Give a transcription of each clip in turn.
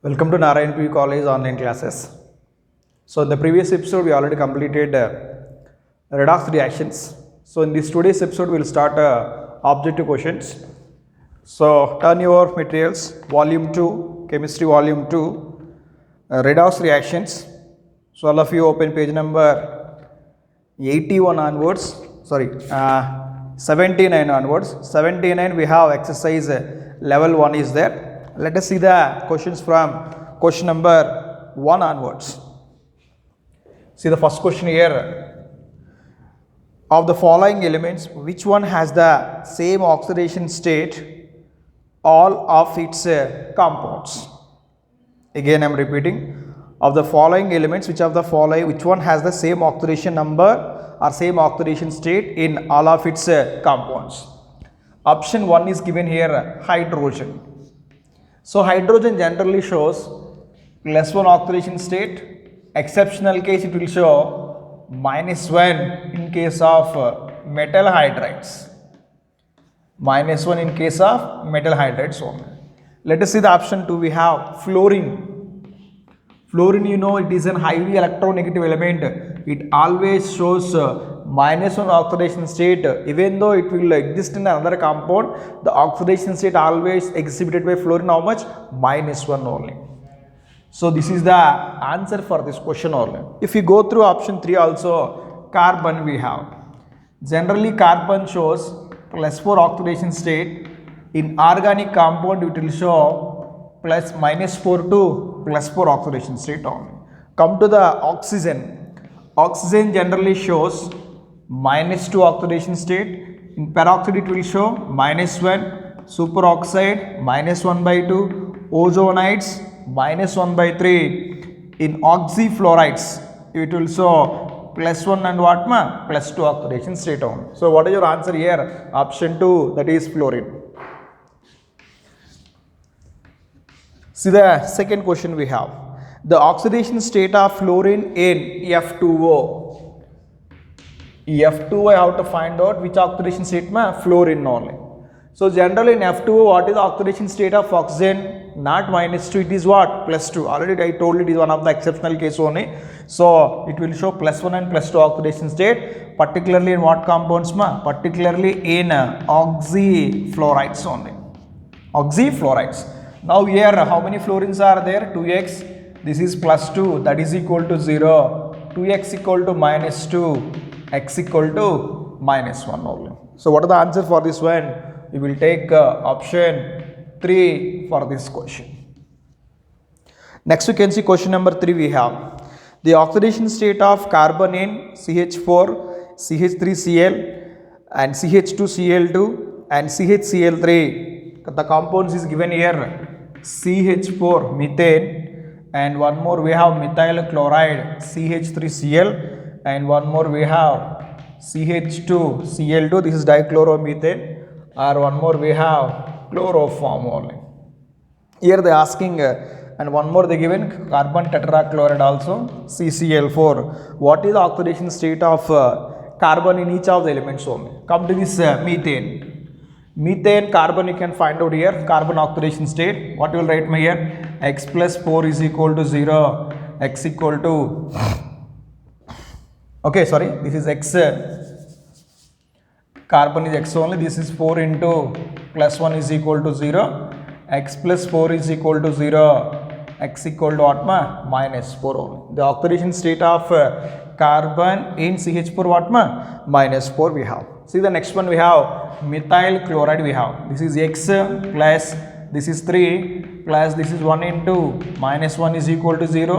Welcome to Narayan P College online classes. So in the previous episode, we already completed redox reactions. So in this today's episode, we'll start objective questions. So turn your materials, volume 2, chemistry volume 2, redox reactions. So all of you open page number 81 onwards, 79 onwards. 79 we have exercise level 1 is there. Let us see the questions from question number 1 onwards. See the first question here. Of the following elements, which one has the same oxidation state all of its compounds? Again I am repeating. Of the following elements, which one has the same oxidation number or same oxidation state in all of its compounds? Option 1 is given here, hydrogen. So hydrogen generally shows +1 oxidation state. Exceptional case it will show -1 in case of metal hydrides. -1 in case of metal hydrides only. Let us see the option 2. We have fluorine. Fluorine, you know, it is an highly electronegative element. It always shows -1 oxidation state. Even though it will exist in another compound, the oxidation state always exhibited by fluorine how much? -1 only. So this is the answer for this question only. If we go through option 3 also, carbon we have. Generally carbon shows +4 oxidation state. In organic compound it will show -4 to +4 oxidation state only. Come to the oxygen. Oxygen generally shows -2 oxidation state. In peroxide it will show -1, superoxide -1/2, ozonides -1/3. In oxyfluorides it will show +1 and what ma? +2 oxidation state only. So what is your answer here? Option 2, that is fluorine. See the second question we have. The oxidation state of fluorine in F2O. F2O I have to find out which oxidation state ma? Fluorine only. So generally in F2O, what is the oxidation state of oxygen? Not -2, it is what? +2. Already I told it is one of the exceptional case only. So it will show +1 and +2 oxidation state, particularly in what compounds ma? Particularly in oxyfluorides only. Oxyfluorides. Now here how many fluorines are there? 2x. This is +2, that is equal to 0. 2x equal to -2. X equal to -1 only. So what are the answer for this one? We will take option 3 for this question. Next you can see question number 3 we have. The oxidation state of carbon in CH4, CH3Cl and CH2Cl2 and CHCl3. The compounds is given here. CH4 methane and one more we have methyl chloride CH3Cl and one more we have CH2Cl2, this is dichloromethane, or one more we have chloroform only. Here they asking and one more they given carbon tetrachloride also CCl4. What is the oxidation state of carbon in each of the elements only? Come to this methane. Methane carbon you can find out here, carbon oxidation state. What you will write me here? X plus 4 is equal to 0, x equal to, okay sorry, this is x, carbon is x only, this is 4 into +1 is equal to 0, x plus 4 is equal to 0, x equal to what ma? -4 only. The oxidation state of carbon in CH4 what ma? -4 we have. See the next one we have methyl chloride we have. This is x plus this is 3 plus this is 1 into -1 is equal to 0.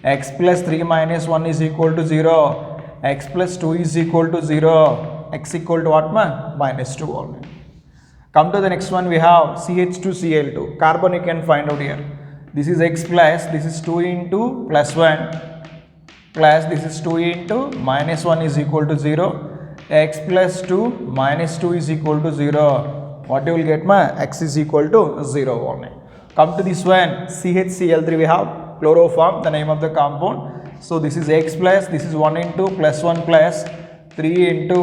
X plus 3 minus 1 is equal to 0. X plus 2 is equal to 0. X equal to what ma? -2 only. Come to the next one we have CH2Cl2. Carbon you can find out here. This is x plus this is 2 into +1 plus this is 2 into -1 is equal to 0. X plus 2 minus 2 is equal to 0. What you will get ma? X is equal to 0 only. Come to this one CHCl3 we have chloroform, the name of the compound. So this is x plus this is 1 into +1 plus 3 into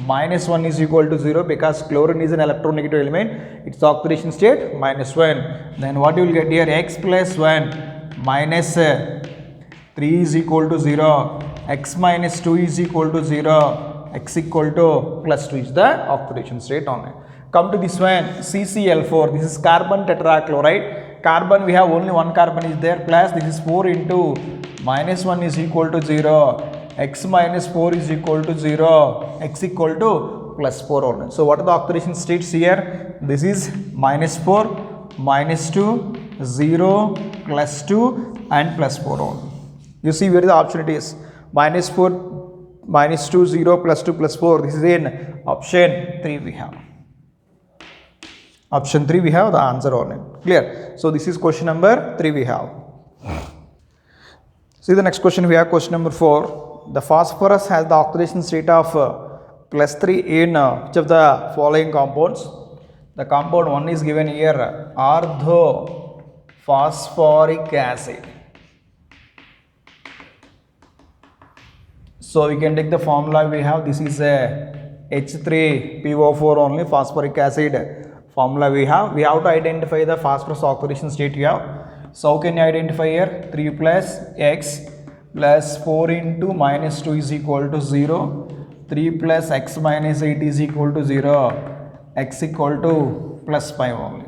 minus 1 is equal to 0 because chlorine is an electronegative element. Its oxidation state minus 1. Then what you will get here, x plus 1 minus 3 is equal to 0. X minus 2 is equal to 0. X equal to plus 2 is the oxidation state on it. Come to this one, CCl4. This is carbon tetrachloride. Carbon, we have only one carbon is there, plus this is 4 into minus 1 is equal to 0. X minus 4 is equal to 0. X equal to plus 4 only. So what are the oxidation states here? This is minus 4, minus 2, 0, plus 2 and plus 4 only. You see where the option it is. Minus 4, minus 2, 0, plus 2, plus 4. This is in option 3 we have. Option 3 we have the answer on it. Clear? So this is question number 3 we have. See the next question we have, question number 4. The phosphorus has the oxidation state of plus 3 in which of the following compounds? The compound 1 is given here, orthophosphoric acid. So we can take the formula we have. This is a H3PO4 only, phosphoric acid formula we have. We have to identify the phosphorus oxidation state we have. So how can you identify here? 3 plus x plus 4 into minus 2 is equal to 0. 3 plus x minus 8 is equal to 0. X equal to plus 5 only.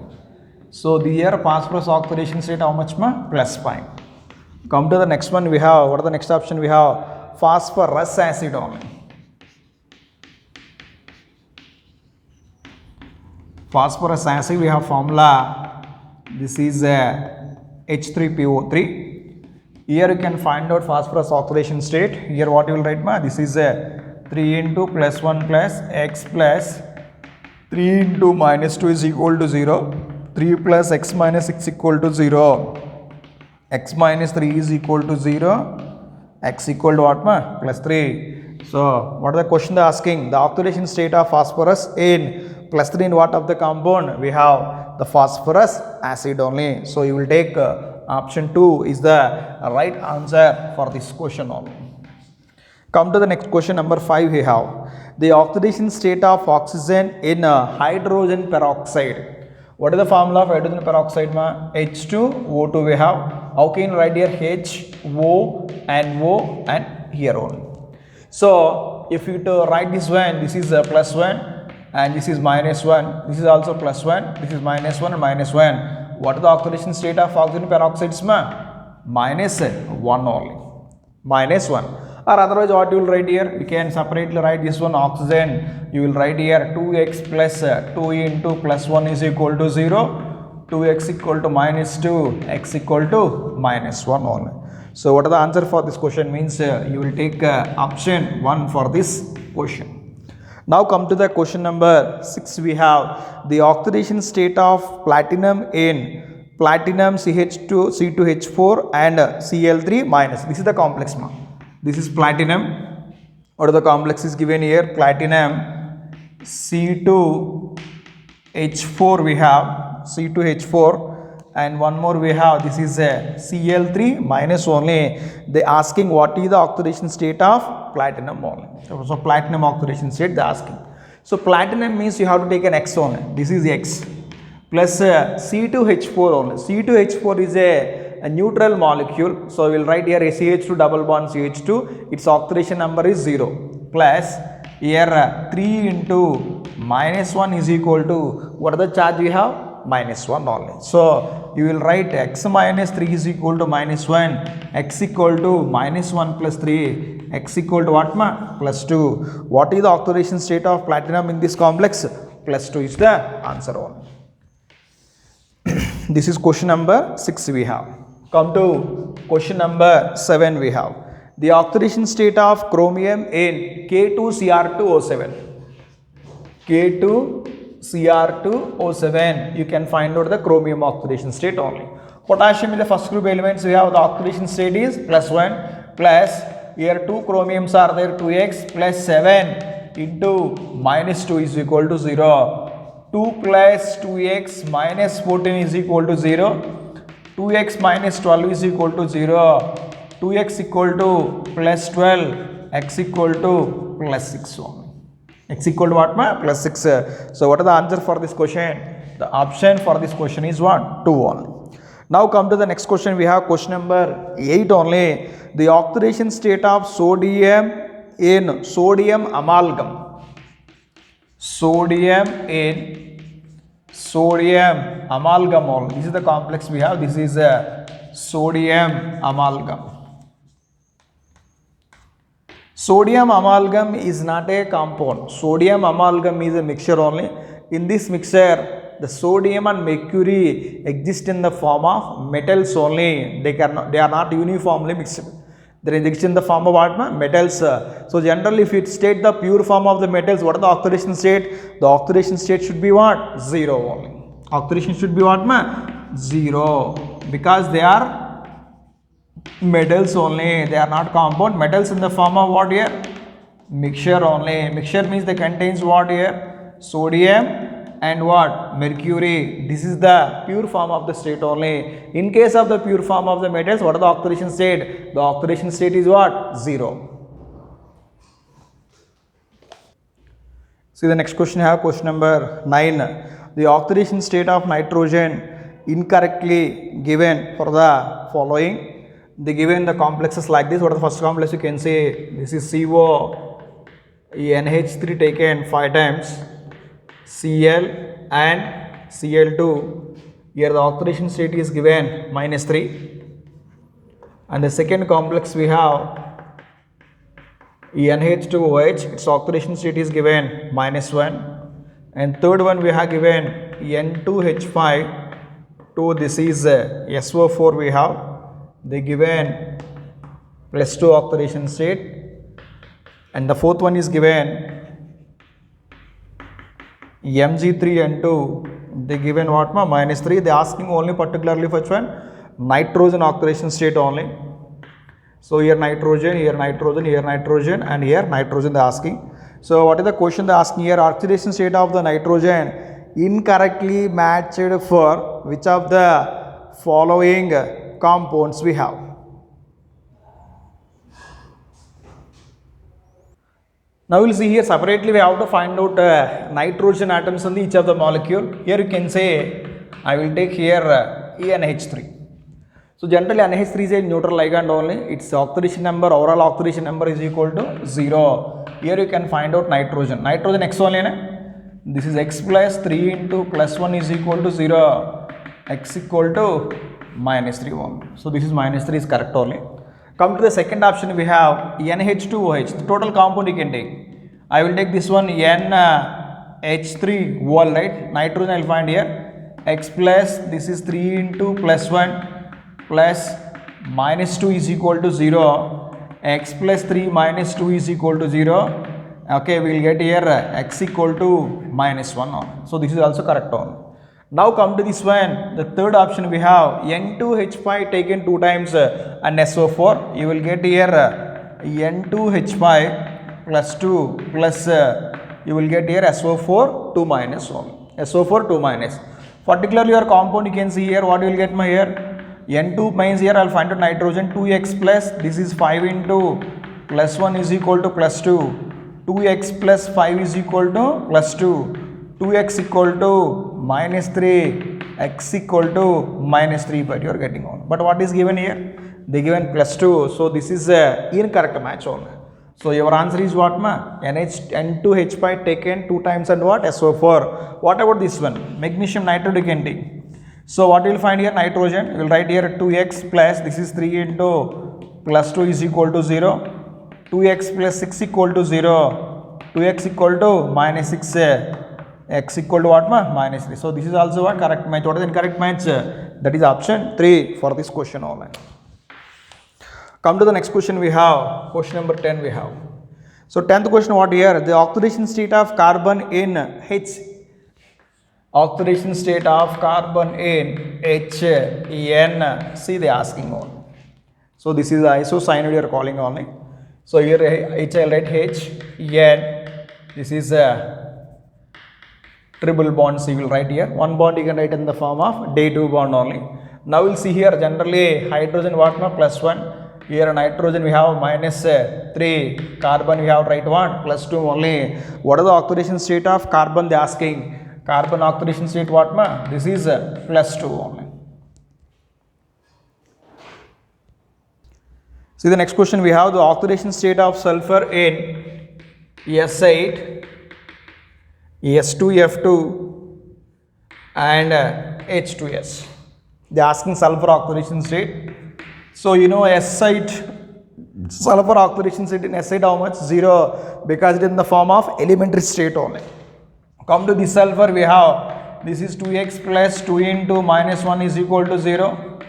So the here phosphorus oxidation state how much ma? Plus 5. Come to the next one we have. What are the next option we have? Phosphorus acid only. Phosphorus acid we have formula. This is H3PO3. Here you can find out phosphorus oxidation state. Here what you will write ma? This is 3 into plus 1 plus x plus 3 into minus 2 is equal to 0. 3 plus x minus 6 equal to 0. X minus 3 is equal to 0. X equal to what ma? Plus 3. So what are the question they are asking? The oxidation state of phosphorus in plus 3 in what of the compound? We have the phosphorus acid only. So you will take option 2 is the right answer for this question only. Come to the next question number 5 we have. The oxidation state of oxygen in hydrogen peroxide. What is the formula of hydrogen peroxide ma? H2O2 we have. How can you write here? H, O and O and here only. So if you to write this one, this is plus 1 and this is minus 1. This is also plus 1. This is minus 1 and minus 1. What is the oxidation state of oxygen peroxide ma? Minus 1 only. Minus 1. Or otherwise what you will write here? You can separately write this one oxygen. You will write here 2x plus 2 into plus 1 is equal to 0. 2x equal to minus 2. X equal to minus 1 only. So what are the answer for this question? Means you will take option 1 for this question. Now come to the question number 6 we have. The oxidation state of platinum in platinum CH2, C2H4 and Cl3 minus. This is the complex ma. This is platinum. What are the complex is given here? Platinum C2H4 we have. C2H4 and one more we have. This is a Cl3 minus only. They asking what is the oxidation state of platinum only. So platinum oxidation state they asking. So platinum means you have to take an X only. This is X plus C2H4 only. C2H4 is a neutral molecule. So we will write here CH2 double bond CH2. Its oxidation number is 0 plus here 3 into minus 1 is equal to what are the charge we have? Minus 1 only. So you will write x minus 3 is equal to minus 1, x equal to minus 1 plus 3, x equal to what ma? Plus 2. What is the oxidation state of platinum in this complex? Plus 2 is the answer only. This is question number 6 we have. Come to question number 7 we have. The oxidation state of chromium in K2Cr2O7. K2Cr2O7, you can find out the chromium oxidation state only. Potassium in the first group elements, we have the oxidation state is plus 1 plus here 2 chromiums are there, 2x plus 7 into minus 2 is equal to 0. 2 plus 2x minus 14 is equal to 0. 2x minus 12 is equal to 0. 2x equal to plus 12, x equal to plus 6 only. X equal to what, ma? Plus 6. So what is the answer for this question? The option for this question is what? 2 only. Now come to the next question. We have question number 8 only. The oxidation state of sodium in sodium amalgam. Sodium in sodium amalgam only. This is the complex we have. This is a sodium amalgam. Sodium amalgam is not a compound. Sodium amalgam is a mixture only. In this mixture, the sodium and mercury exist in the form of metals only. They are not uniformly mixed. They exist in the form of what? Metals. So generally, if it state the pure form of the metals, what is the oxidation state? The oxidation state should be what? 0 only. Oxidation should be what? 0, because they are metals only. They are not compound. Metals in the form of what here? Mixture only. Mixture means they contains what here? Sodium and what? Mercury. This is the pure form of the state only. In case of the pure form of the metals, what is the oxidation state? The oxidation state is what? 0. See the next question. Have question number 9. The oxidation state of nitrogen incorrectly given for the following. They given the complexes like this. What is the first complex? You can say this is CO, NH3 taken 5 times, Cl and Cl2. Here the oxidation state is given -3. And the second complex we have NH2OH. Its oxidation state is given -1. And third one we have given N2H5. This is SO4 we have. They given +2 oxidation state, and the fourth one is given Mg3N2. They given what? -3. They asking only particularly for which one? Nitrogen oxidation state only. So here nitrogen, here nitrogen, here nitrogen, and here nitrogen they asking. So what is the question they asking here? Oxidation state of the nitrogen incorrectly matched for which of the following compounds we have? Now we will see here separately we have to find out nitrogen atoms in each of the molecule. Here you can say I will take here NH3. So generally NH3 is a neutral ligand only. Its oxidation number, overall oxidation number is equal to 0. Here you can find out nitrogen. Nitrogen X only. This is X plus 3 into plus 1 is equal to 0. X equal to -3 only. So this is -3 is correct only. Come to the second option, we have NH2OH. The total compound you can take. I will take this one NH3 wall, right? Nitrogen I will find here. X plus this is 3 into plus 1 plus -2 is equal to 0. X plus 3 minus 2 is equal to 0. Okay, we will get here X equal to -1 only. So this is also correct only. Now come to this one, the third option we have N2H5 taken 2 times and SO4. You will get here N2H5 plus 2 plus you will get here SO4 2 minus only. SO4 2 minus. Particularly your compound you can see here what you will get my here. N2 means here I will find out nitrogen 2x plus this is 5 into plus 1 is equal to plus 2. 2x plus 5 is equal to plus 2. 2x equal to -3, x equal to -3, but you are getting on. But what is given here? They given +2, so this is a incorrect match only. So your answer is what ma? N2H5 taken 2 times and what? SO4. What about this one? Magnesium nitrate you can take. So what you will find here? Nitrogen. You will write here 2x plus this is 3 into plus 2 is equal to 0. 2x plus 6 equal to 0. 2x equal to -6. X equal to what? -3. So this is also a correct match. What is the incorrect match? That is option 3 for this question only. Come to the next question we have. Question number 10 we have. So 10th question what here? The oxidation state of carbon in H. Oxidation state of carbon in HN. See they asking only. So this is the isocyanide you are calling only. So here H I will write H, N. This is a triple bonds you will write here. One bond you can write in the form of day 2 bond only. Now we'll see here generally hydrogen what? +1. Here nitrogen we have minus 3, carbon we have right 1, plus 2 only. What is the oxidation state of carbon they are asking? Carbon oxidation state what ma? This is plus 2 only. See the next question, we have the oxidation state of sulfur in S8, S2F2 and H2S. They are asking sulfur oxidation state. So you know S8, sulfur oxidation state in S8 how much? 0, because it is in the form of elementary state only. Come to this sulfur, we have this is 2x plus 2 into minus 1 is equal to 0,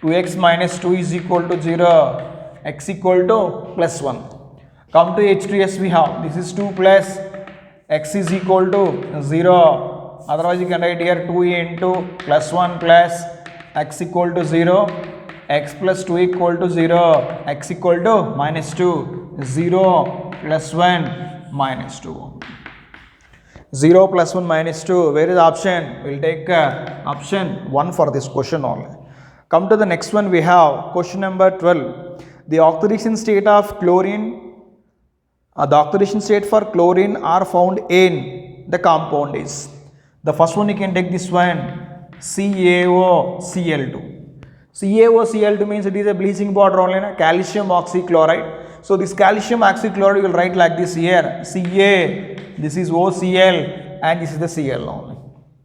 2x minus 2 is equal to 0, x equal to plus 1. Come to H2S, we have this is 2 plus x is equal to 0, otherwise you can write here 2 into plus 1 plus x equal to 0, x plus 2 equal to 0, x equal to minus 2, 0 plus 1 minus 2. 0 plus 1 minus 2, where is the option? We will take option 1 for this question only. Come to the next one, we have question number 12. The oxidation state of chlorine, the oxidation state for chlorine are found in the compound is. The first one you can take this one, CaOCl2. CaOCl2 means it is a bleaching powder only, calcium oxychloride. So this calcium oxychloride you will write like this here, Ca, this is OCl and this is the Cl only.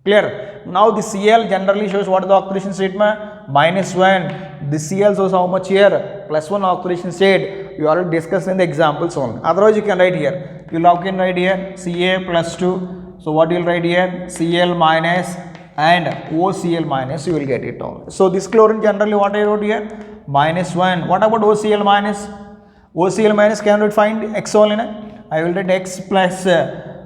Clear? Now the Cl generally shows what is the oxidation state minus 1. The Cl shows how much here? Plus 1 oxidation state. You already discussed in the examples only. Otherwise you can write here. You can write here Ca plus 2. So what you will write here? Cl minus and OCl minus, you will get it all. So this chlorine generally what I wrote here? Minus 1. What about OCl minus? OCl minus cannot find x only. I will write x plus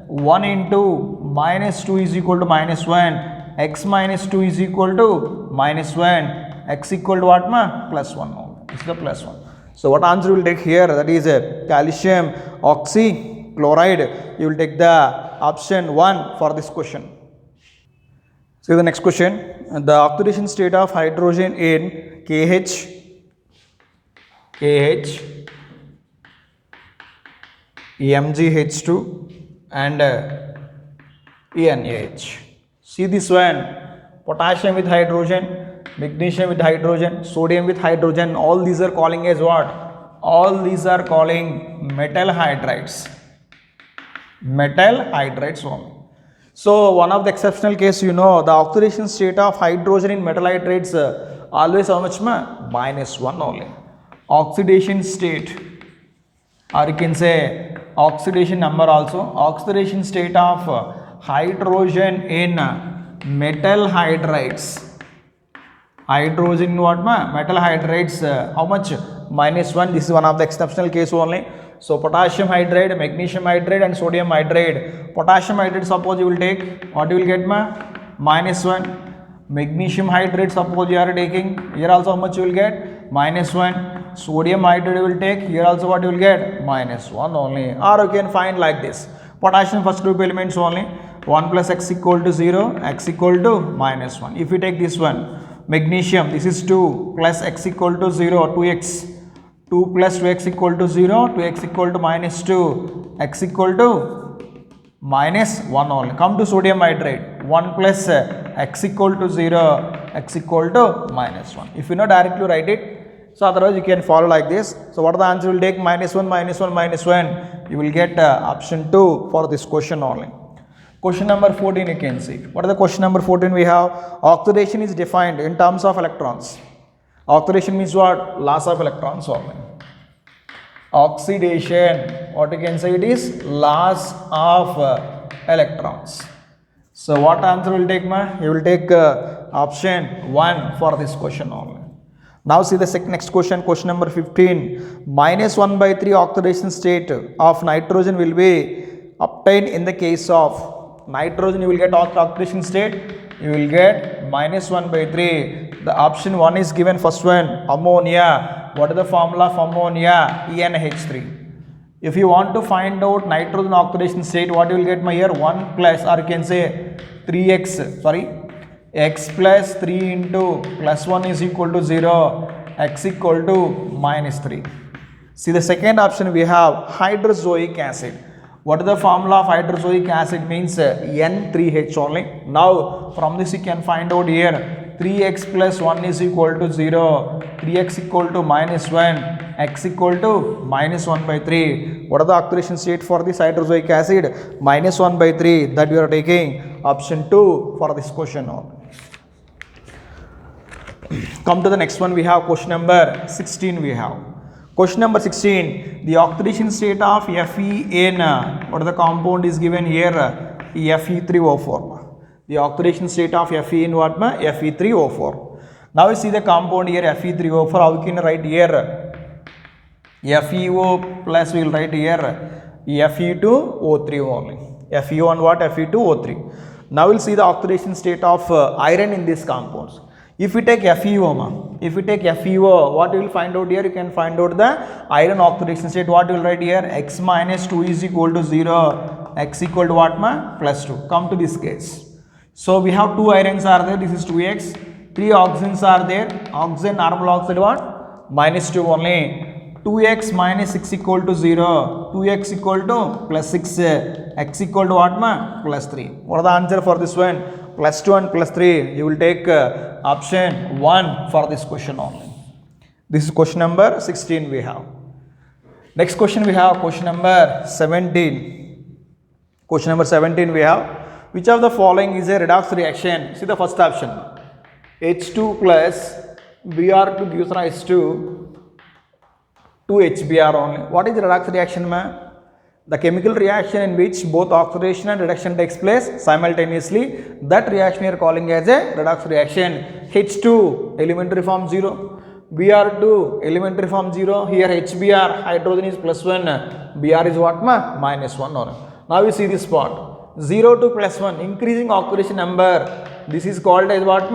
1 into minus 2 is equal to minus 1. X minus 2 is equal to minus 1. X equal to what plus 1 only. This is the plus 1. So what answer will take here? That is calcium oxychloride. You will take the option 1 for this question. See the next question. The oxidation state of hydrogen in KH, MgH2 and NaH. See this one, potassium with hydrogen, magnesium with hydrogen, sodium with hydrogen, all these are calling as what? All these are calling metal hydrides. Metal hydrides only. So one of the exceptional case, you know, the oxidation state of hydrogen in metal hydrides always how much minus 1 only. Oxidation state, or you can say oxidation number also. Oxidation state of hydrogen in metal hydrides. Hydrogen what metal hydrides how much? Minus 1. This is one of the exceptional case only. So potassium hydride, magnesium hydride and sodium hydride. Potassium hydride suppose you will take, what you will get minus 1. Magnesium hydride suppose you are taking, here also how much you will get? Minus 1. Sodium hydride you will take, here also what you will get? Minus 1 only. Or you can find like this. Potassium first group elements only. 1 plus x equal to 0, x equal to minus 1. If you take this one, magnesium, this is 2 plus x equal to 0, 2x. 2 plus 2x equal to 0, 2x equal to minus 2, x equal to minus 1 only. Come to sodium hydride, 1 plus x equal to 0, x equal to minus 1. If you not directly write it, so otherwise you can follow like this. So what the answer will take? Minus 1, minus 1, minus 1. You will get option 2 for this question only. Question number 14 you can see. What is the question number 14 we have? Oxidation is defined in terms of electrons. Oxidation means what? Loss of electrons only. Oxidation, what you can say it is? Loss of electrons. So what answer will take You will take option 1 for this question only. Now see the next question, question number 15. Minus 1 by 3 oxidation state of nitrogen will be obtained in the case of nitrogen. You will get oxidation state. You will get minus 1 by 3. The option 1 is given, first one, ammonia. What is the formula of ammonia? EnH3. If you want to find out nitrogen oxidation state, what you will get here? 1 plus, or you can say 3x, x plus 3 into plus 1 is equal to 0. x equal to minus 3. See the second option we have hydrozoic acid. What is the formula of hydrozoic acid? Means N3H only. Now from this you can find out here 3x plus 1 is equal to 0, 3x equal to minus 1, x equal to minus 1 by 3. What are the oxidation state for this hydrozoic acid? Minus 1 by 3. That we are taking option 2 for this question. Come to the next one, we have question number 16 we have. Question number 16, the oxidation state of FeN, what is the compound is given here? Fe3O4. The oxidation state of FeN what? Fe3O4. Now we see the compound here Fe3O4, how we can write here? FeO plus we will write here Fe2O3 only. FeO and what? Fe2O3. Now we will see the oxidation state of iron in these compounds. If we take FeO, what you will find out here? You can find out the iron oxidation state. What you will write here? X minus 2 is equal to 0. X equal to what? Plus 2. Come to this case. So we have 2 irons are there. This is 2x. 3 oxygens are there. Oxygen, normal oxide what? Minus 2 only. 2x minus 6 equal to 0. 2x equal to plus 6. X equal to what? Plus 3. What is the answer for this one? Plus 2 and plus 3. You will take option 1 for this question only. This is question number 16 we have. Next question we have question number 17. Question number 17 we have. Which of the following is a redox reaction? See the first option. H2 plus Br2 gives rise to 2HBr only. What is the redox reaction, ma'am? The chemical reaction in which both oxidation and reduction takes place simultaneously, that reaction we are calling as a redox reaction. H2 elementary form 0, Br2 elementary form 0, here HBr hydrogen is plus 1, Br is what? Minus 1 only. Now we see this part 0 to plus 1 increasing oxidation number, this is called as what?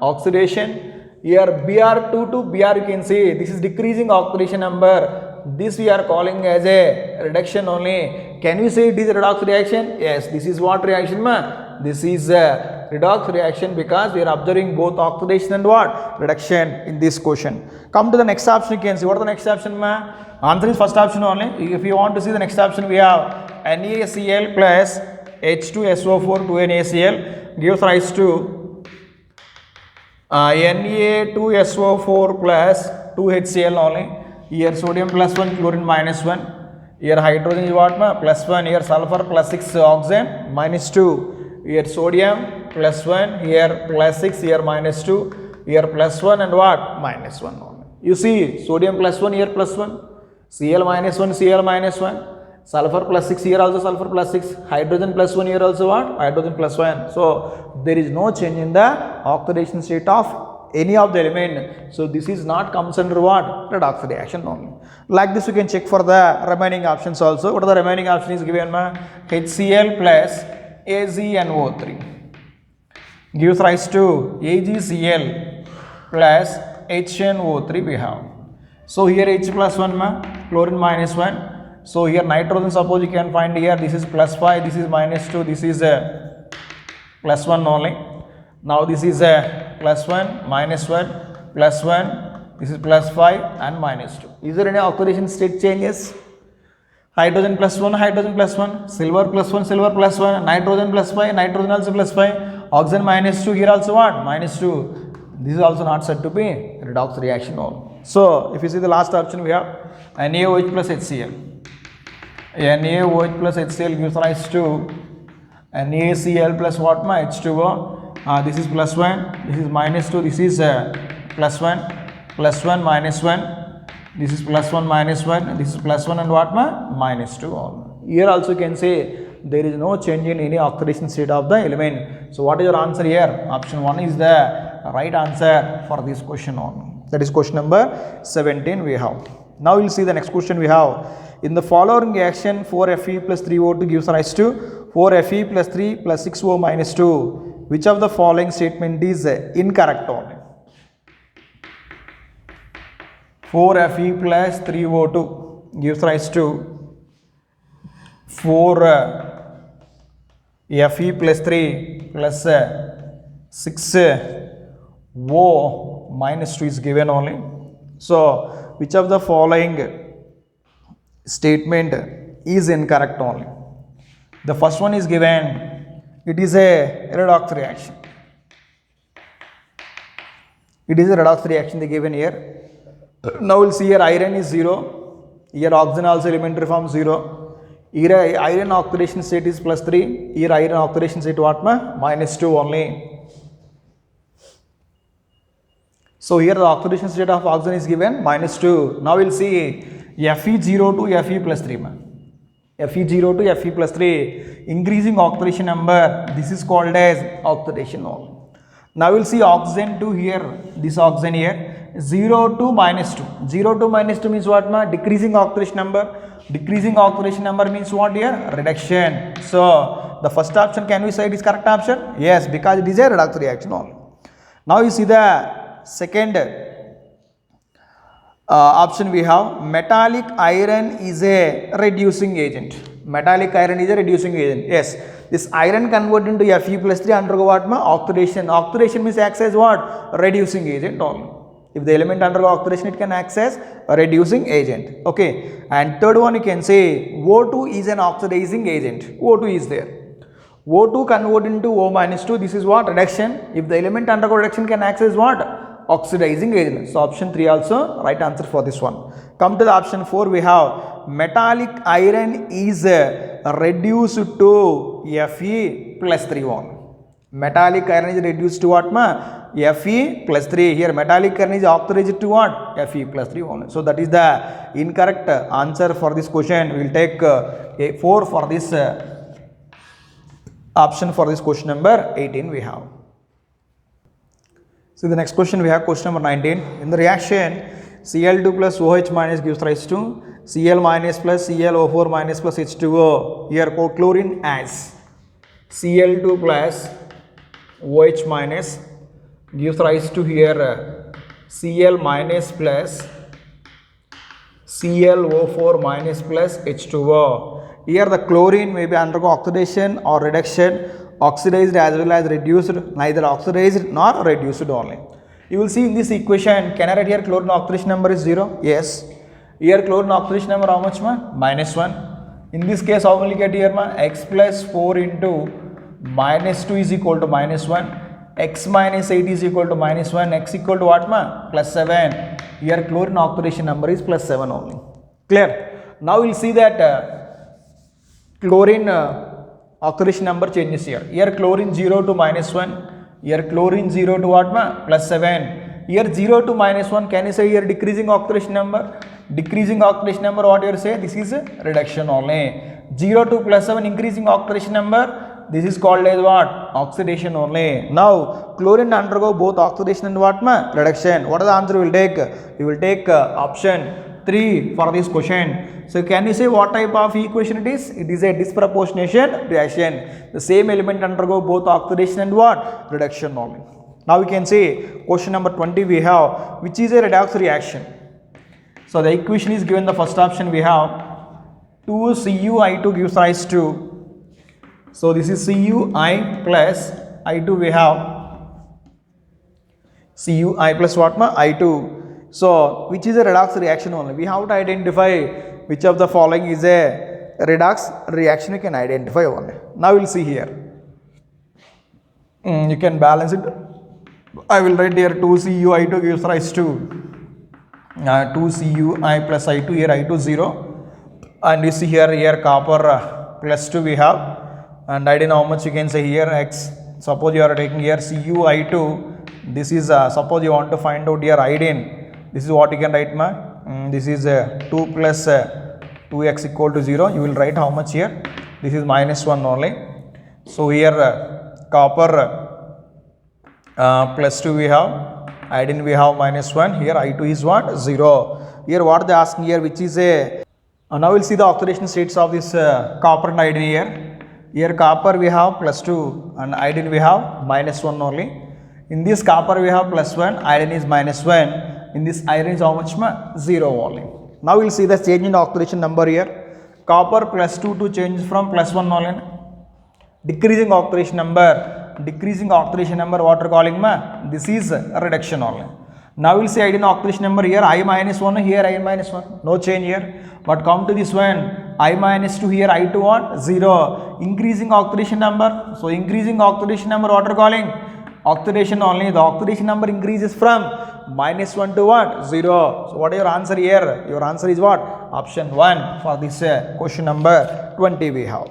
Oxidation. Here Br2 to Br you can see this is decreasing oxidation number. This we are calling as a reduction only. Can we say it is a redox reaction? Yes. This is what reaction, ma? This is a redox reaction because we are observing both oxidation and what? Reduction in this question. Come to the next option, you can see. What is the next option, ma? Answer is first option only. If you want to see the next option, we have NaCl plus H2SO4 to NaCl gives rise to Na2SO4 plus 2HCl only. Here sodium plus 1, chlorine minus 1. Here hydrogen is what? Plus 1. Here sulfur plus 6, oxygen minus 2. Here sodium plus 1. Here plus 6. Here minus 2. Here plus 1 and what? Minus 1 only. You see sodium plus 1, here plus 1. Cl minus 1, Cl minus 1. Sulfur plus 6, here also sulfur plus 6. Hydrogen plus 1, here also what? Hydrogen plus 1. So there is no change in the oxidation state of any of the element. So this is not comes under what? Redox reaction only. Like this you can check for the remaining options also. What are the remaining options given? HCl plus AgNO3 gives rise to AgCl plus HNO3 we have. So here H plus 1, chlorine minus 1. So here nitrogen, suppose you can find here, this is plus 5, this is minus 2, this is plus 1 only. Now this is plus 1, minus 1, plus 1, this is plus 5 and minus 2. Is there any oxidation state changes? Hydrogen plus 1, silver plus 1, silver plus 1, nitrogen plus 5, nitrogen also plus 5, oxygen minus 2, here also what? Minus 2. This is also not said to be redox reaction only. So if you see the last option, we have NaOH plus HCl. NaOH plus HCl gives rise to NaCl plus what? H2O. This is plus 1, this is minus 2, this is plus 1, minus 1, this is plus 1, minus 1, this is plus 1 and what? Minus 2 all. Here also you can say there is no change in any oxidation state of the element. So what is your answer here? Option 1 is the right answer for this question on. That is question number 17 we have. Now we will see the next question we have. In the following reaction 4Fe plus 3O2 gives rise to 4Fe plus 3 plus 6O minus 2. Which of the following statement is incorrect only? 4Fe plus 3O2 gives rise to 4Fe plus 3 plus 6O minus 2 is given only. So which of the following statement is incorrect only? The first one is given, it is a redox reaction. It is a redox reaction they given here. Now we'll see here iron is 0. Here oxygen also elementary form 0. Here iron oxidation state is +3. Here iron oxidation state what ma? -2 only. So here the oxidation state of oxygen is given -2. Now we'll see Fe0 to Fe+3 ma. Fe0 to Fe+3 increasing oxidation number. This is called as oxidation only. Now we'll see oxygen to here, this oxygen here, 0 to -2. 0 to -2 means what ma? Decreasing oxidation number. Decreasing oxidation number means what here? Reduction. So the first option, can we say it is correct option? Yes, because it is a redox reaction only. Now you see the second option we have, metallic iron is a reducing agent. Metallic iron is a reducing agent. Yes, this iron converted into Fe+3 undergo what ma? Oxidation. Oxidation means acts as what? Reducing agent only. If the element undergo oxidation, it can act as a reducing agent. Okay. And third one, you can say O2 is an oxidizing agent. O2 is there. O2 converted into O-2. This is what? Reduction. If the element undergo reduction, can act as what? Oxidizing agent. So option 3 also right answer for this one. Come to the option 4, we have metallic iron is reduced to Fe+3 one. Metallic iron is reduced to what ma? Fe+3. Here metallic iron is oxidized to what? Fe+3 only. So that is the incorrect answer for this question. We will take a 4 for this option for this question number 18 we have. So the next question we have question number 19. In the reaction, Cl2 plus OH minus gives rise to Cl minus plus ClO4 minus plus H2O. Here chlorine as Cl2 plus OH minus gives rise to here Cl minus plus ClO4 minus plus H2O. Here the chlorine may be undergo oxidation or reduction, oxidized as well as reduced, neither oxidized nor reduced only. You will see in this equation, can I write here chlorine oxidation number is 0? Yes. Here chlorine oxidation number how much ma? -1. In this case, how will you get here ma? X plus 4 into -2 is equal to -1. X minus 8 is equal to -1. X equal to what ma? +7. Here chlorine oxidation number is +7 only. Clear? Now we'll see that chlorine oxidation number changes here. Here chlorine 0 to -1. Here chlorine 0 to what ma? +7. Here 0 to -1, can you say here decreasing oxidation number? Decreasing oxidation number, what you say? This is reduction only. 0 to +7 increasing oxidation number. This is called as what? Oxidation only. Now chlorine undergo both oxidation and what ma? Reduction. What is the answer we will take? We will take option 3 for this question. So can you say what type of equation it is? It is a disproportionation reaction. The same element undergo both oxidation and what? Reduction only. Now we can say question number 20 we have, which is a redox reaction. So the equation is given, the first option we have 2CuI2 gives rise to, so this is Cui plus I2 we have, Cui plus what ma? I2. So which is a redox reaction only. We have to identify which of the following is a redox reaction. We can identify only. Now we'll see here. You can balance it. I will write here 2CuI2 gives rise to 2Cui plus I2. Here I2 0, and you see here copper +2 we have, and iodine how much you can say here X. Suppose you are taking here Cui2. This is suppose you want to find out here iodine. This is what you can write ma? This is 2 plus 2x equal to 0. You will write how much here? This is -1 only. So here copper +2 we have, iodine we have -1. Here I2 is what? 0. Here what they asking here, which is a now we'll see the oxidation states of this copper and iodine here. Here copper we have +2 and iodine we have -1 only. In this copper we have +1, iodine is -1. In this iron is how much ma? 0 only. Now we'll see the change in oxidation number here. Copper +2 to change from +1 only. Decreasing oxidation number. Decreasing oxidation number, what are calling ma? This is a reduction only. Now we'll see ideal oxidation number here I minus 1, here I minus 1, no change here. But come to this one, I minus 2, here I2 what? 0. Increasing oxidation number. So increasing oxidation number, what are calling? Oxidation only. The oxidation number increases from minus 1 to what? 0. So what is your answer here? Your answer is what? Option 1 for this question number 20 we have.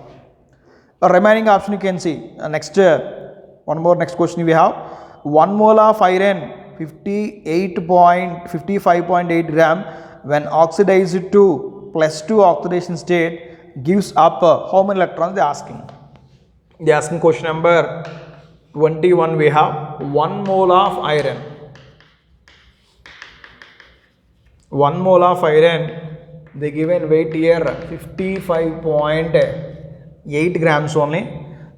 The remaining option you can see. Next question we have. 1 mole of iron 55.8 gram when oxidized to +2 oxidation state gives up how many electrons they are asking. They are asking question number 21 we have 1 mole of iron. 1 mole of iron, they given weight here 55.8 grams only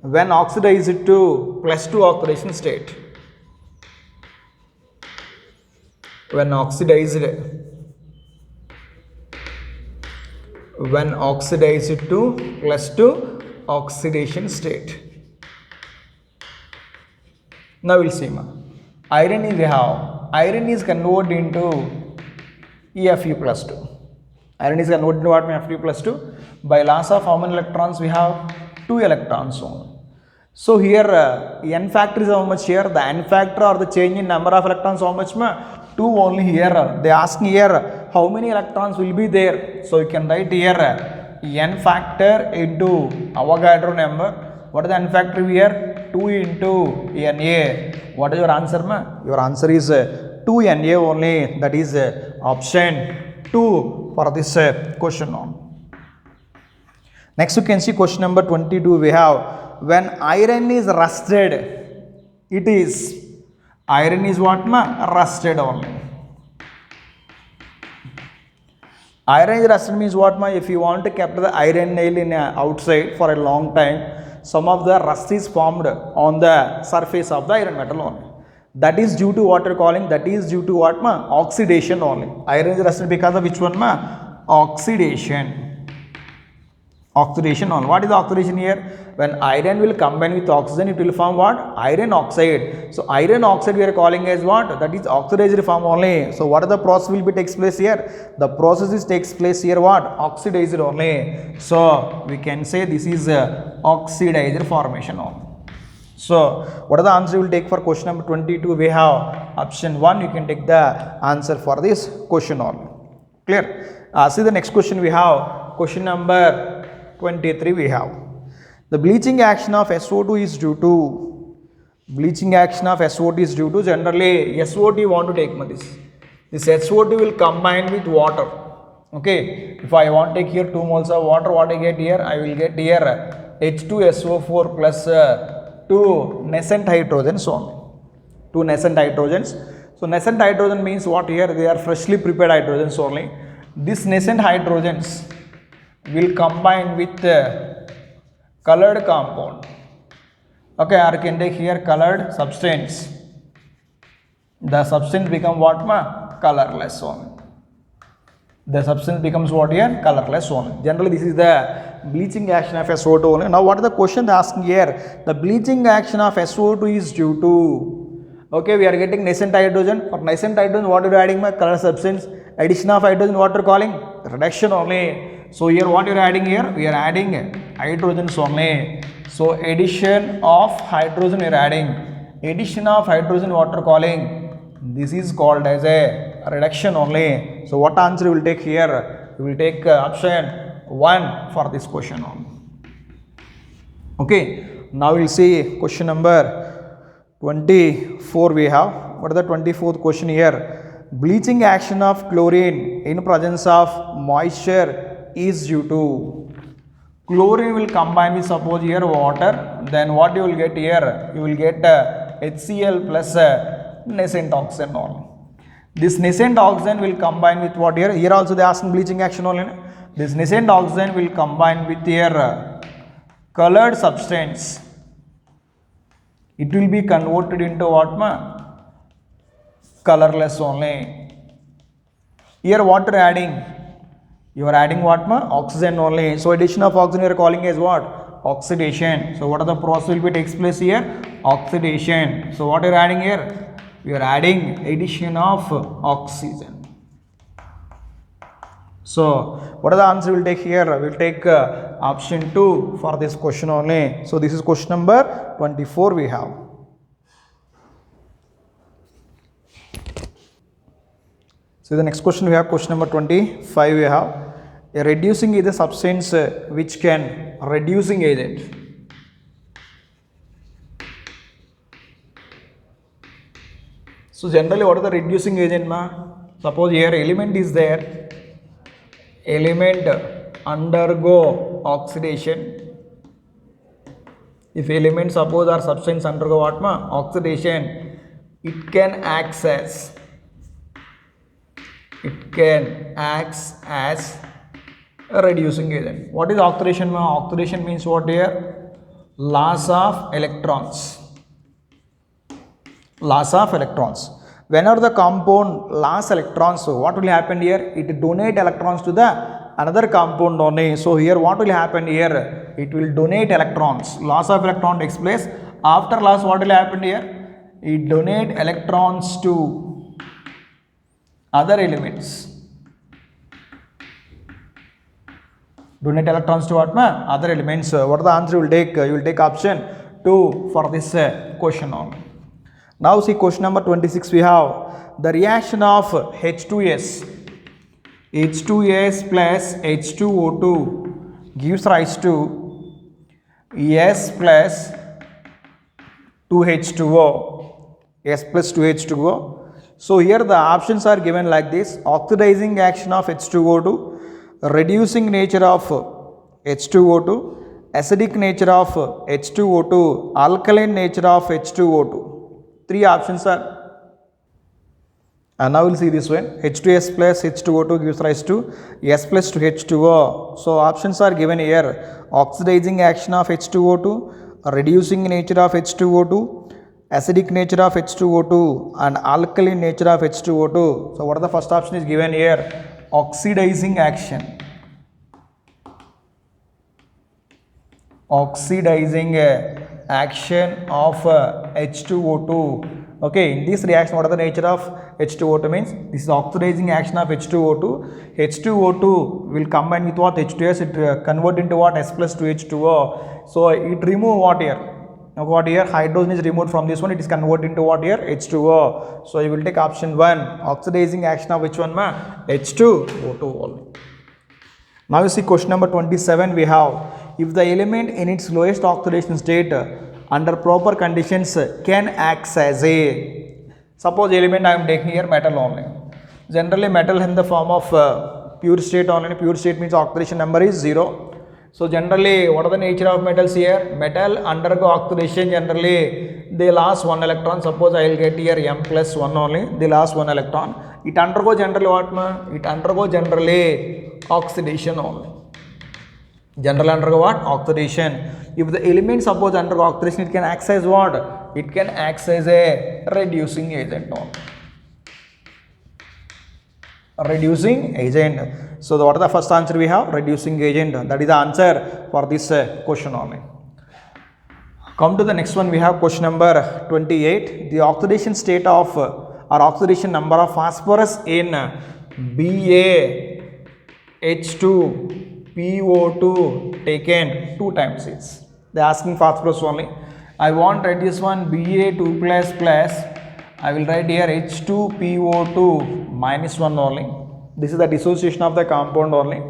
when oxidized to +2 oxidation state. When oxidized to +2 oxidation state. Now we'll see. Iron is how? Iron is converted into Fe+2. Iron is converted into what? Fe+2. By loss of how many electrons we have? 2 electrons only. So here n factor is how much here? The n factor or the change in number of electrons how much? 2 only here. They ask here how many electrons will be there. So you can write here n factor into Avogadro number. What is the n factor here? 2 into Na. What is your answer? Your answer is 2 Na only. That is option 2 for this question on. Next you can see question number 22 we have. When iron is rusted, it is iron is what? Rusted only. Iron is rusted means what? If you want to keep the iron nail in outside for a long time, some of the rust is formed on the surface of the iron metal only. That is due to what we are calling? That is due to what? Oxidation only. Iron is rusted because of which one? Oxidation. Oxidation only. What is the oxidation here? When iron will combine with oxygen, it will form what? Iron oxide. So iron oxide we are calling as what? That is oxidized form only. So what is the process will be takes place here? The process is takes place here what? Oxidized only. So we can say this is oxidized formation only. So what is the answer we will take for question number 22? We have option 1. You can take the answer for this question only. Clear? See the next question we have. Question number 23 we have. The bleaching action of SO2 is due to generally SO2 want to take this SO2 will combine with water. Okay, if I want to take here 2 moles of water, what I get here? I will get here H2SO4 plus 2 nascent hydrogens only. 2 nascent hydrogens. So nascent hydrogen means what here? They are freshly prepared hydrogens only. This nascent hydrogens will combine with colored compound. Okay, or can take here colored substance. The substance become what? Colorless only. The substance becomes what here? Colorless only. Generally this is the bleaching action of SO2 only. Now what is the question they are asking here? The bleaching action of SO2 is due to, okay, we are getting nascent hydrogen. For nascent hydrogen, what are you adding? Color substance. Addition of hydrogen, what are you calling? Reduction only. So here what you are adding here? We are adding hydrogens only. So addition of hydrogen you are adding. Addition of hydrogen, what are you calling? This is called as a reduction only. So what answer you will take here? You will take option 1 for this question only. Okay, now we will see question number 24 we have. What is the 24th question here? Bleaching action of chlorine in presence of moisture is due to. Chlorine will combine with suppose here water, then what you will get here? You will get HCl plus nascent oxygen only. This nascent oxygen will combine with what here? Here also they are asking bleaching action only. This nascent oxygen will combine with here colored substance. It will be converted into what? Colorless only. Here what you are adding? You are adding what? Oxygen only. So addition of oxygen you are calling as what? Oxidation. So what are the process will be takes place here? Oxidation. So what you are adding here? We are adding addition of oxygen. So, what are the answer we will take here? We will take option 2 for this question only. So, this is question number 24 we have. So, the next question we have question number 25 we have. A reducing is a substance which can reducing agent. So, generally what is the reducing agent ma? Suppose here element is there. Element undergo oxidation. If element suppose or substance undergo what ma? Oxidation, it can act as a reducing agent. What is oxidation ma? Oxidation means what here? Loss of electrons. Loss of electrons. Whenever the compound loss electrons, so what will happen here? It donate electrons to the another compound only. So here what will happen here? It will donate electrons. Loss of electron takes place. After loss, what will happen here? It donate electrons to other elements. Donate electrons to what ma? Other elements. What are the answer you will take? You will take option 2 for this question only. Now see question number 26 we have the reaction of H2S plus H2O2 gives rise to S plus 2H2O. S plus 2H2O. So here the options are given like this: oxidizing action of H2O2, reducing nature of H2O2, acidic nature of H2O2, alkaline nature of H2O2. 3 options are, and now we'll see this one. H2S plus H2O2 gives rise to S plus 2H2O. So options are given here: oxidizing action of H2O2, reducing nature of H2O2, acidic nature of H2O2, and alkaline nature of H2O2. So what are the first option is given here? Oxidizing action. Oxidizing action of H2O2. Okay, in this reaction, what are the nature of H2O2 means? This is oxidizing action of H2O2. H2O2 will combine with what? H2S, it convert into what? S plus 2H2O. So it remove what here? What here? Hydrogen is removed from this one, it is converted into what here? H2O. So you will take option 1, oxidizing action of which one ma? H2O2 only. Now you see question number 27 we have. If the element in its lowest oxidation state under proper conditions can act as a, suppose element I am taking here metal only. Generally metal in the form of pure state only. Pure state means oxidation number is 0. So generally what are the nature of metals here? Metal undergo oxidation, generally they lost 1 electron. Suppose I will get here M plus 1 only, they lost 1 electron. It undergo generally what ma? It undergo generally oxidation only. Generally undergo what? Oxidation. If the element suppose undergo oxidation, it can act as what? It can act as a reducing agent only. Reducing agent. So what is the first answer we have? Reducing agent. That is the answer for this question only. Come to the next one, we have question number 28. The oxidation state of or oxidation number of phosphorus in BaH2PO2 taken 2 times is. They are asking phosphorus only. I want to write this one Ba2 plus. I will write here H2PO2 minus 1 only. This is the dissociation of the compound only.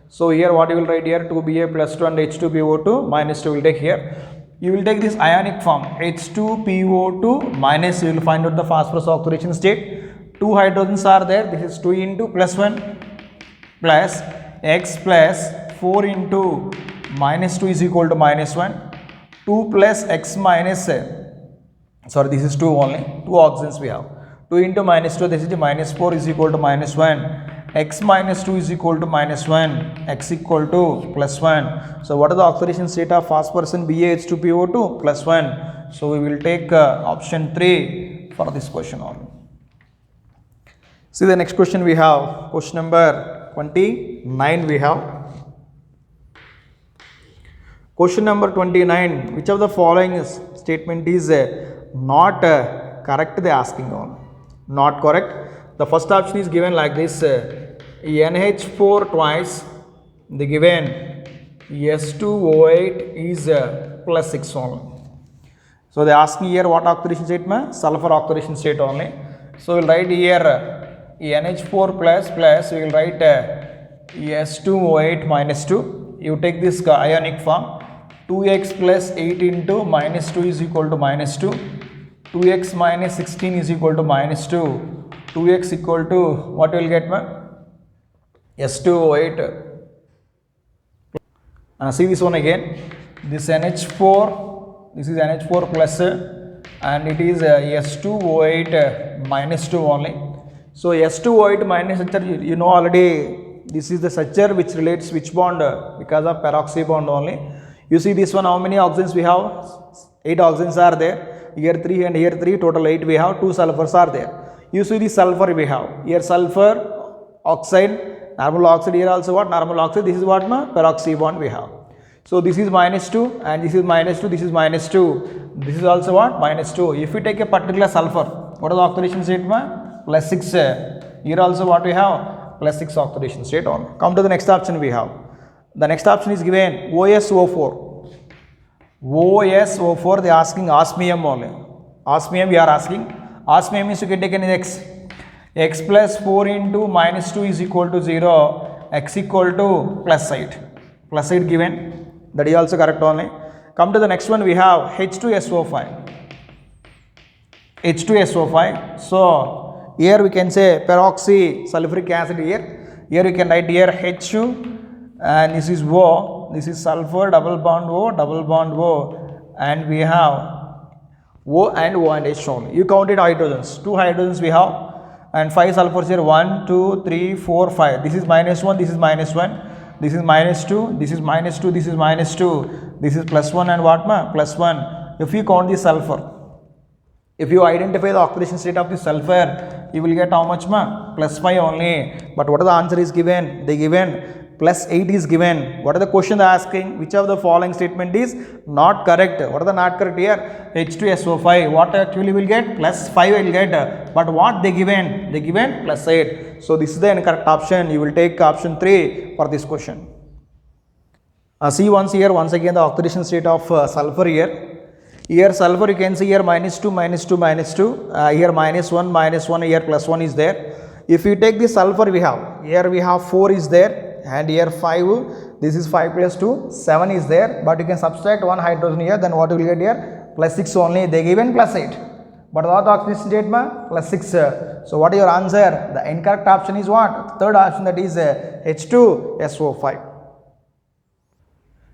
So here what you will write here 2Ba plus 2 and H2PO2 minus 2 will take here. You will take this ionic form H2PO2 minus, you will find out the phosphorus oxidation state. 2 hydrogens are there. This is 2 into plus 1 plus X plus 4 into minus 2 is equal to minus 1. 2 plus X minus, sorry, this is 2 only, 2 oxygens we have. 2 into minus 2, this is the minus 4 is equal to minus 1. X minus 2 is equal to minus 1. X equal to plus 1. So what is the oxidation state of phosphorus in BaH2PO2? Plus 1. So we will take option 3 for this question only. See the next question we have. Question number 29 we have. Question number 29. Which of the following statement is not correct they asking on. Not correct. The first option is given like this. NH4 twice. The given S2O8 is plus 6 only. So they asking here what oxidation state ma? Sulfur oxidation state only. So we'll write here NH4 plus plus, we will write S2O8 minus 2. You take this ionic form. 2x plus 8 into minus 2 is equal to minus 2. 2x minus 16 is equal to minus 2. 2x equal to what you will get ma? S2O8. See this one again. This NH4, this is NH4 plus and it is S2O8 minus 2 only. So S2O8 minus you know already this is the structure which relates which bond because of peroxy bond only. You see this one, how many oxygens we have? 8 oxygens are there. Here 3 and here 3, total 8 we have. 2 sulfurs are there. You see the sulfur we have. Here sulfur, oxide, normal oxide, here also what? Normal oxide. This is what? Peroxy bond we have. So this is minus 2 and this is minus 2, this is minus 2. This is also what? Minus 2. If we take a particular sulfur, what is the oxidation state? Plus 6. Here also what we have? Plus 6 oxidation state on. Come to the next option we have. The next option is given OSO4. OSO4 they are asking osmium only. Osmium we are asking. Osmium means you can take an x. X plus 4 into minus 2 is equal to 0. X equal to plus 8. Plus 8 given. That is also correct only. Come to the next one we have H2SO5. H2SO5. So here we can say peroxy sulfuric acid here. Here you can write here H2 and this is O. This is sulfur double bond O and we have O and H only. You counted hydrogens. 2 hydrogens we have and 5 sulfurs here. 1, 2, 3, 4, 5. This is minus 1. This is minus 1. This is minus 2. This is minus 2. This is minus 2. This is plus 1 and what ma? Plus 1. If you count the sulfur, if you identify the oxidation state of the sulfur, you will get how much ma? Plus 5 only. But what are the answer is given? They given plus 8 is given. What are the question they are asking? Which of the following statement is not correct? What are the not correct here? H2SO5. What actually will get? Plus 5 will get. But what they given? They given plus 8. So this is the incorrect option. You will take option 3 for this question. See once here, once again the oxidation state of sulfur here. Here sulfur you can see here minus 2, minus 2, minus 2. Here minus 1, here plus 1 is there. If you take the sulfur we have, here we have 4 is there. And here 5, this is 5 plus 2, 7 is there, but you can subtract 1 hydrogen here, then what you will get here? Plus 6 only, they given plus 8. But what oxidation state ma? Plus 6. So what is your answer? The incorrect option is what? Third option, that is H2SO5.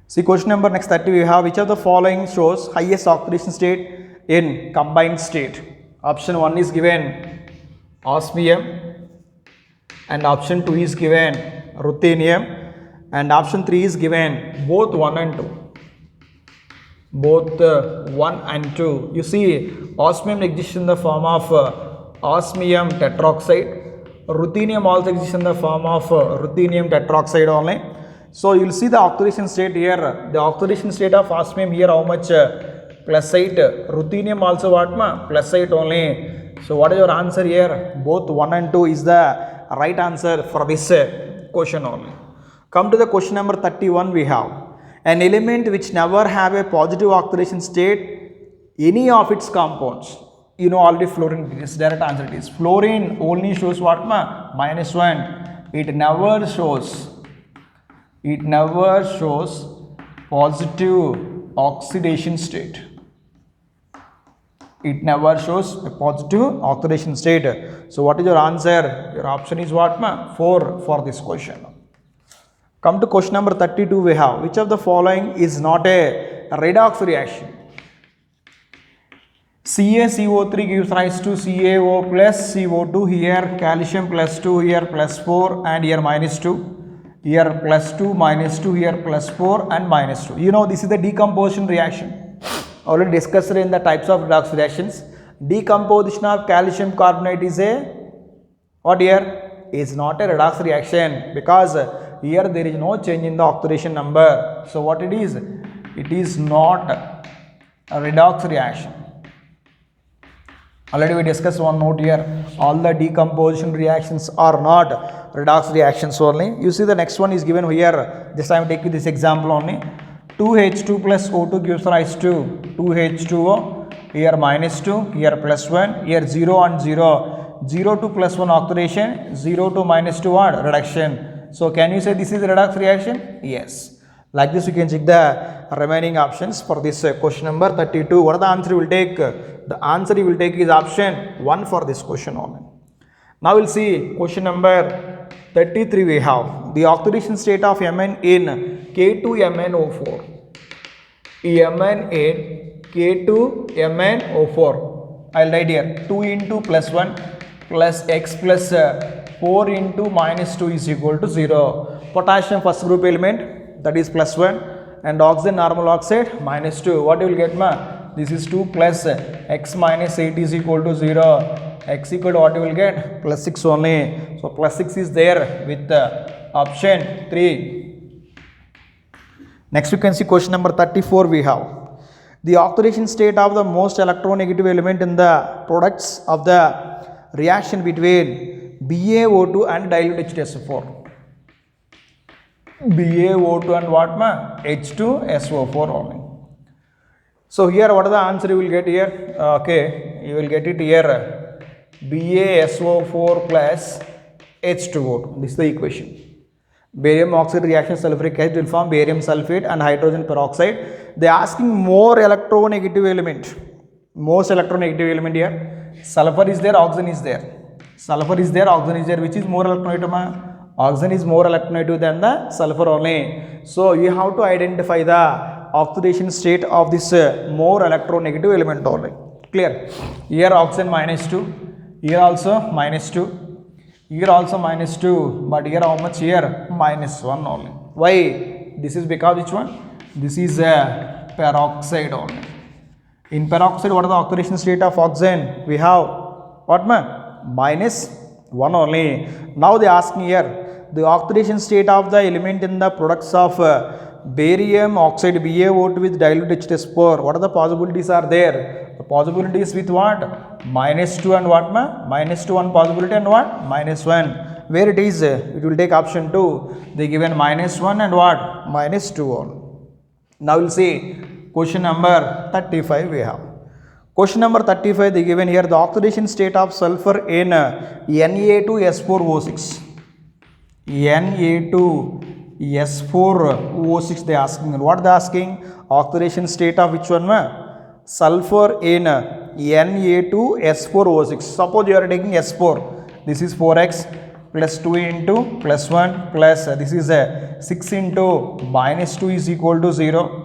See question number next 30 we have, which of the following shows highest oxidation state in combined state? Option 1 is given osmium and option 2 is given ruthenium and option 3 is given both 1 and 2. Both 1 and 2. You see osmium exists in the form of osmium tetroxide. Ruthenium also exists in the form of ruthenium tetroxide only. So you will see the oxidation state here. The oxidation state of osmium here how much? Plus 8. Ruthenium also what ma? Plus 8 only. So what is your answer here? Both 1 and 2 is the right answer for this question only. Come to the question number 31 we have. An element which never have a positive oxidation state, any of its compounds. You know already fluorine, this direct answer it is. Fluorine only shows what ma? Minus 1. It never shows positive oxidation state. It never shows a positive oxidation state. So what is your answer? Your option is what ma? 4 for this question. Come to question number 32 we have. Which of the following is not a redox reaction? CaCO3 gives rise to CaO plus CO2. Here calcium plus 2, here plus 4 and here minus 2. Here plus 2, minus 2, here plus 4 and minus 2. You know this is the decomposition reaction. Already discussed in the types of redox reactions. Decomposition of calcium carbonate is a, what here? Is not a redox reaction because here there is no change in the oxidation number. So what it is? It is not a redox reaction. Already we discussed one note here. All the decomposition reactions are not redox reactions only. You see the next one is given here. This time take this example only. 2H2 plus O2 gives rise to 2H2O. Here minus 2, here plus 1, here 0 and 0. 0 to plus 1 oxidation, 0 to minus 2 what? Reduction. So can you say this is a redox reaction? Yes. Like this you can check the remaining options for this question number 32. What are the answer you will take? The answer you will take is option 1 for this question only. Now we'll see question number 33 we have. The oxidation state of Mn in K2MnO4. Mn in K2MnO4. I'll write here 2 into plus 1 plus x plus 4 into minus 2 is equal to 0. Potassium first group element, that is plus 1, and oxygen normal oxide minus 2. What you will get, ma? This is 2 plus x minus 8 is equal to 0. X equal to what you will get? Plus 6 only. So plus 6 is there with option 3. Next you can see question number 34 we have. The oxidation state of the most electronegative element in the products of the reaction between BaO2 and dilute H2SO4. BaO2 and what, ma? H2SO4 only. So here what is the answer you will get here? Okay, you will get it here. BaSO4 plus H2O2. This is the equation. Barium oxide reaction sulfuric acid will form barium sulfate and hydrogen peroxide. They are asking more electronegative element. Most electronegative element here. Sulfur is there, oxygen is there. Sulfur is there, oxygen is there. Which is more electronegative, ma? Oxygen is more electronegative than the sulfur only. So you have to identify the oxidation state of this more electronegative element only. Clear? Here oxygen minus 2. Here also minus 2. Here also minus 2. But here how much? Here minus 1 only. Why? This is because which one? This is peroxide only. In peroxide, what is the oxidation state of oxygen? We have what, man? Minus 1 only. Now they ask me here the oxidation state of the element in the products of barium oxide BaO2 with dilute H2SO4. What are the possibilities are there? The possibilities with what? Minus 2 and what, ma? Minus 2 one possibility and what? Minus 1. Where it is? It will take option 2. They given minus 1 and what? Minus 2 on. Now we'll see question number 35 we have. Question number 35 they given here the oxidation state of sulfur in Na2S4O6. Na2S4O6 they asking. What they asking? Oxidation state of which one, ma? Sulfur in Na2S4O6. Suppose you are taking S4. This is 4x plus 2 into plus 1 plus this is 6 into minus 2 is equal to 0.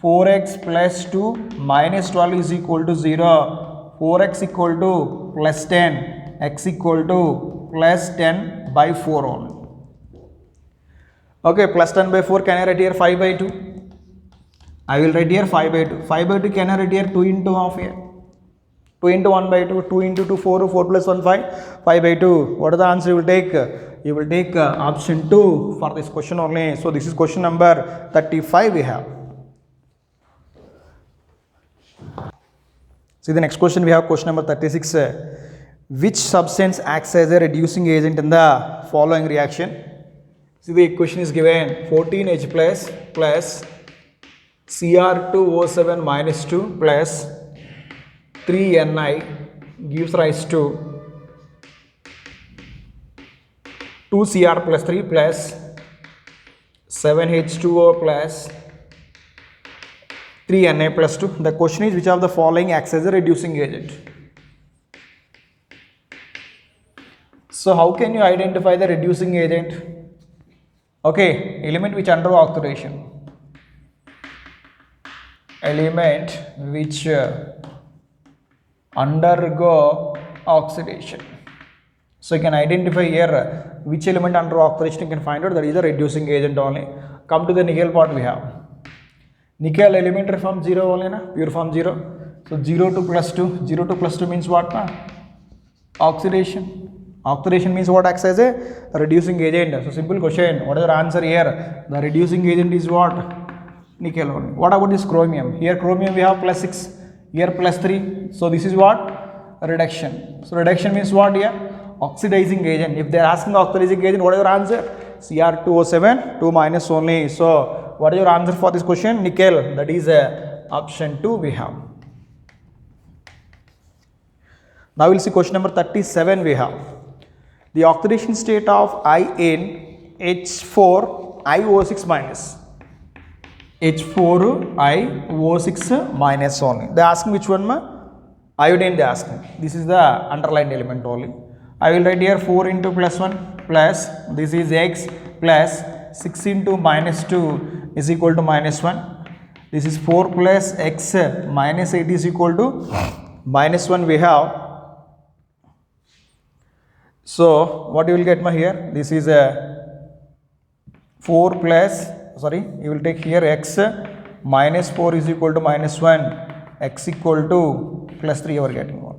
4x plus 2 minus 12 is equal to 0. 4x equal to plus 10. X equal to plus 10 by 4 only. Okay, plus 10 by 4, can I write here 5 by 2? I will write here 5 by 2. 5 by 2, can I write here 2 into half here? 2 into 1 by 2, 2 into 2, 4, 4 plus 1, 5, 5 by 2. What is the answer you will take? You will take option 2 for this question only. So this is question number 35 we have. See the next question we have question number 36. Which substance acts as a reducing agent in the following reaction? See the equation is given 14H plus Cr2O7 minus 2 plus 3Ni gives rise to 2Cr plus 3 plus 7H2O plus 3Na plus 2. The question is which of the following acts as a reducing agent? So how can you identify the reducing agent? Okay, element which undergo oxidation. Element which undergo oxidation. So you can identify here which element undergo oxidation, you can find out that is a reducing agent only. Come to the nickel part we have. Nickel elementary form 0 only na, pure form 0. So 0 to plus 2, 0 to plus 2 means what na? Oxidation. Oxidation means what acts as a reducing agent. So simple question, what is the answer here? The reducing agent is what? Nickel only. What about this chromium? Here chromium we have plus 6, here plus 3. So this is what? reduction. So reduction means what here? Oxidizing agent. If they are asking oxidizing agent, what is your answer? Cr2O7, 2 minus only. So what is your answer for this question? Nickel. That is option 2 we have. Now we'll see question number 37 we have. The oxidation state of INH4IO6 minus. H4IO6 minus only. They ask me which one ma? Iodine they ask me. This is the underlined element only. I will write here 4 into plus 1 plus this is x plus 6 into minus 2 is equal to minus 1. This is 4 plus x minus 8 is equal to minus 1 we have. So what you will get here? This is a 4 plus, sorry, you will take here x minus 4 is equal to minus 1, x equal to plus 3 you are getting one.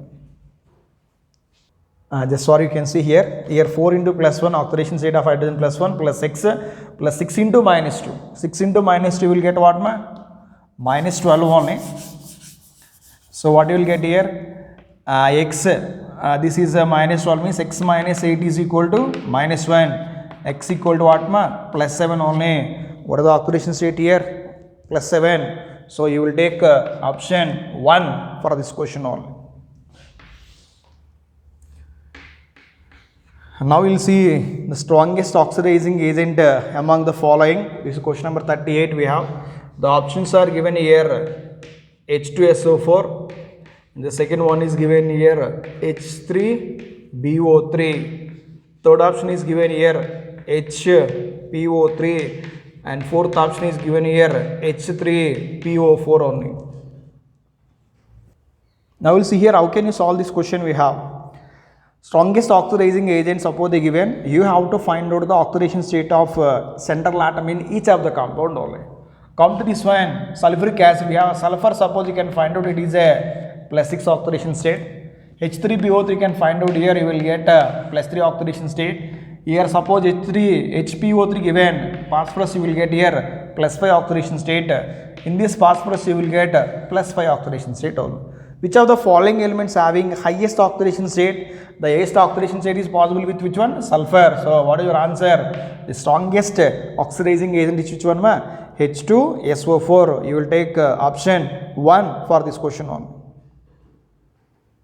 Just sorry, you can see here 4 into plus 1 oxidation state of hydrogen plus 1 plus x plus 6 into minus 2. 6 into minus 2 will get what ma? Minus 12 only. So what you will get here? X, this is minus 12 means x minus 8 is equal to minus 1. X equal to what ma? Plus 7 only. What is the oxidation state here? Plus 7. So you will take option 1 for this question only. Now we will see the strongest oxidizing agent among the following. This is question number 38 we have. The options are given here H2SO4. The second one is given here H3BO3. Third option is given here HPO3. And fourth option is given here H3PO4 only. Now we will see here how can you solve this question we have. Strongest oxidizing agent, suppose they given, you have to find out the oxidation state of central atom in each of the compound only. Come to this one, sulfuric acid, we have sulfur, suppose you can find out it is a plus 6 oxidation state. H3PO3 you can find out here, you will get a plus 3 oxidation state. Here suppose HPO3 given, phosphorus you will get here plus 5 oxidation state. In this phosphorus you will get plus 5 oxidation state only. Which of the following elements having highest oxidation state? The highest oxidation state is possible with which one? Sulfur. So what is your answer? The strongest oxidizing agent is which one ma? H2SO4. You will take option 1 for this question only.